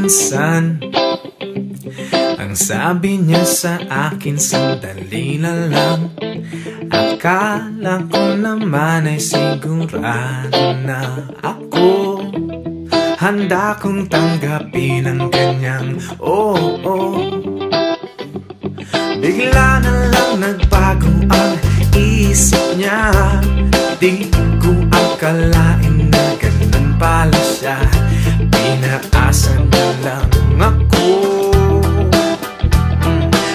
minsan ang sabi niya sa akin, sandali na lang. Akala ko naman ay sigurado na ako. Handa kong tanggapin ang ganyang Bigla na lang nagbago ang isip niya. Di ko akalain na ganun pala siya. Pinaasa na lang ako.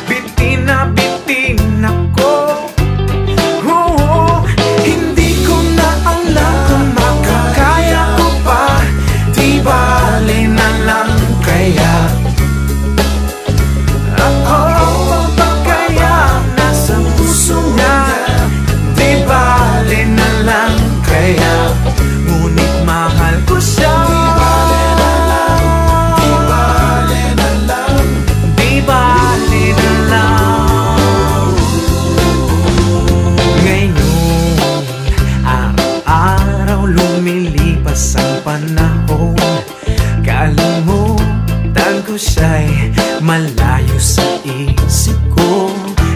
Bitin na bitin ako. Hindi ko na alam kung makakaya ko pa. Di bale na lang kaya ako pa kaya nasa puso niya. Di bale na lang kaya, ngunit mahal ko siya. Lumilipas ang panahon, kalimutan ko siya'y malayo sa isip ko.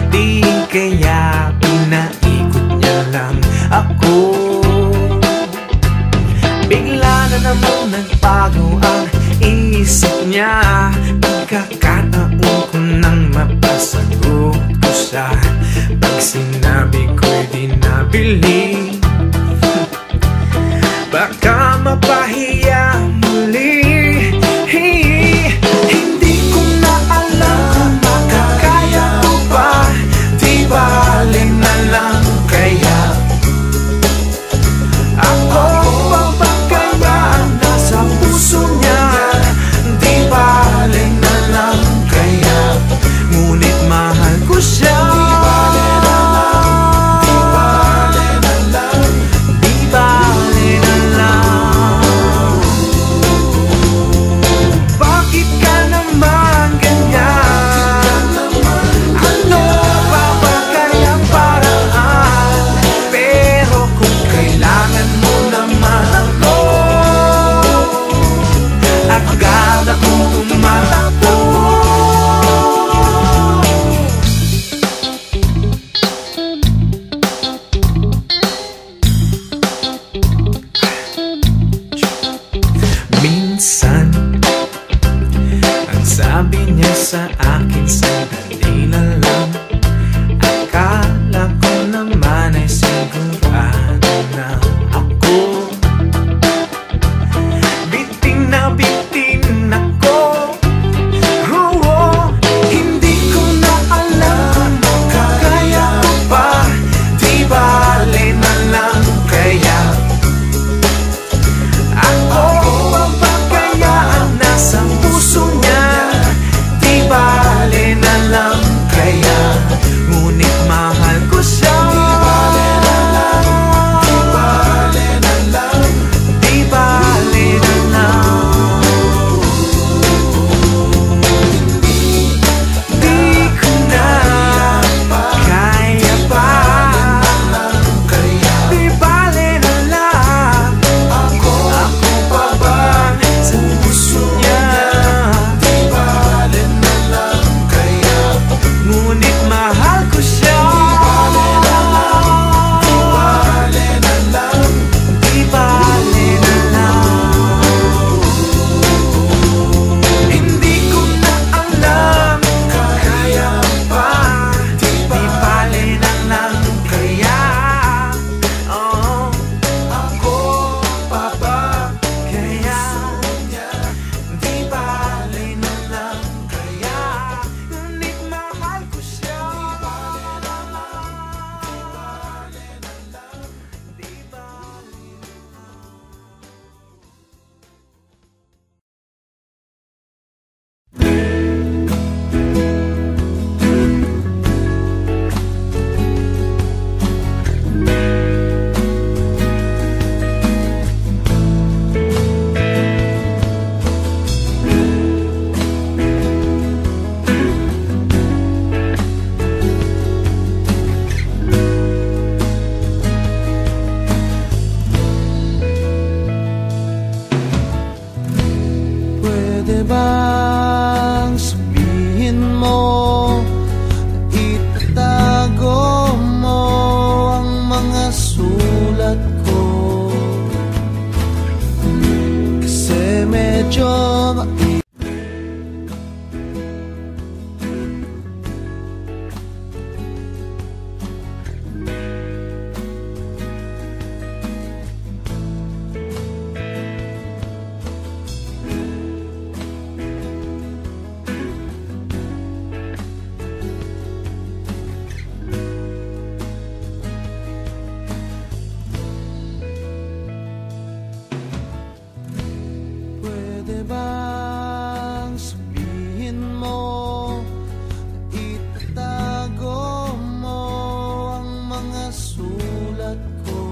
Di kaya pinaikot niya lang ako. Bigla na namang nagbago ang isip niya. Pagkakataon ko nang mapasagot ko siya. Pag sinabi ko'y di nabili, baka mapahiya muli. Hindi ko na alam kung makakaya ko pa. Di bale na lang kaya ako pa kaya nasa puso niya. Di bale na lang kaya, ngunit mahal ko siya. Pwede bang sabihin mo, itatago mo ang mga sulat ko?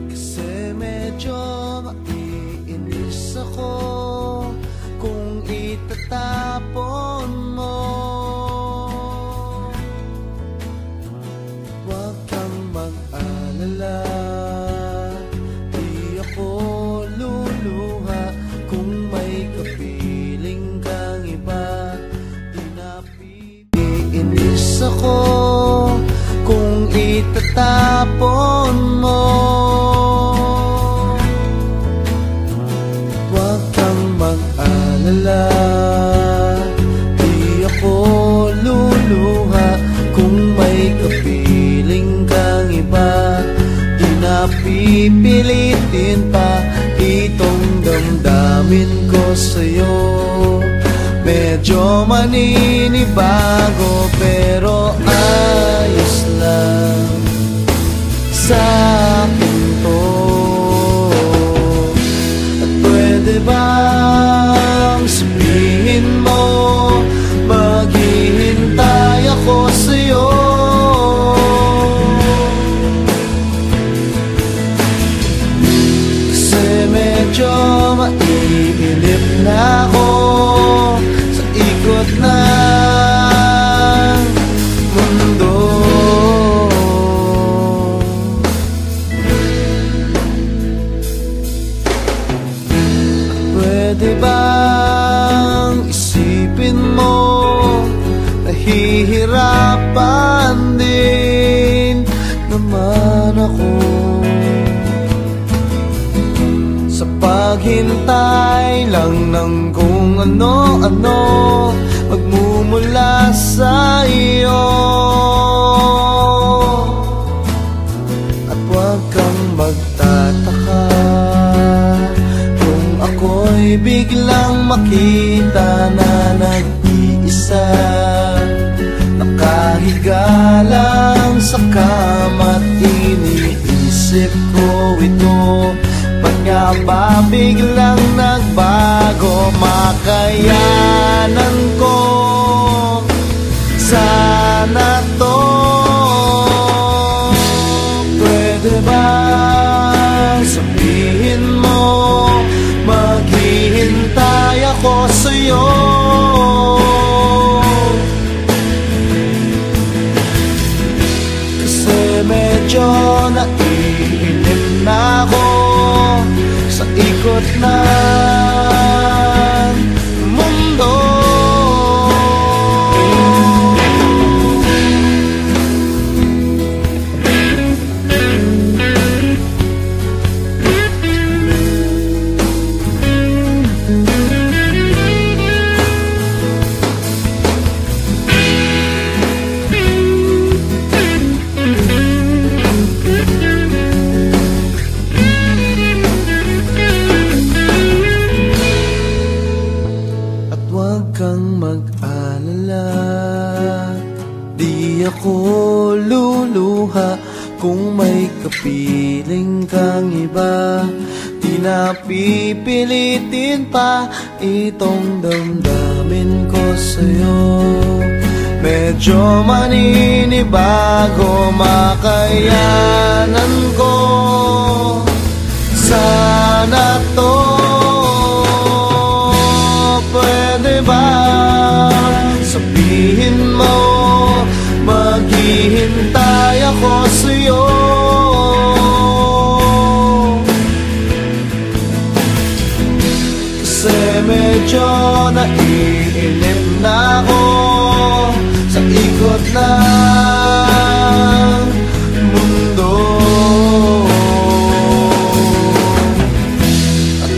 Kasi medyo maiinis ako kung itatapon mo. Huwag kang mag-alala, di ako luluha kung may kapiling kang iba. Di napiinis ako kung itatapon mo. Huwag kang mag-alala, di ako luluha kung may kapiling kang iba. Di napipilitin pa itong damdamin ko sa'yo. Medyo maninibago pero ayos lang sa akin to. At pwede bang sabihin mo, maghihintay ako sa'yo? Kasi medyo maiinip na ako sa ikot ng mundo. Pwede bang isipin mo, nahihirapan din naman ako sa paghintay lang ng kung ano-ano magmumula sa iyo. At huwag kang magtataka kung ako'y biglang makita na nag-iisa, nakahiga lang sa kama't iniisip ko ito. Ba't nga ba biglang nagbago? Makayanan ko sana to. Pwede ba sabihin mo, maghihintay ako sa'yo? Kasi medyo naiinip na ako sa ikot ng mundo. Huwag kang mag-alala, di ako luluha kung may kapiling kang iba. Di napipilitin pa itong damdamin ko sa'yo. Medyo maninibago, makayanan ko sana to. Pwede ba sabihin mo, maghihintay ako sa'yo? Kasi medyo naiinip na ako sa ikot ng mundo. At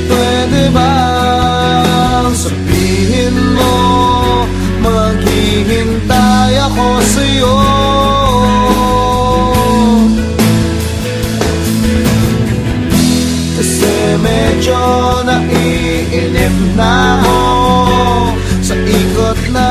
medyo naiinip na ako sa ikot na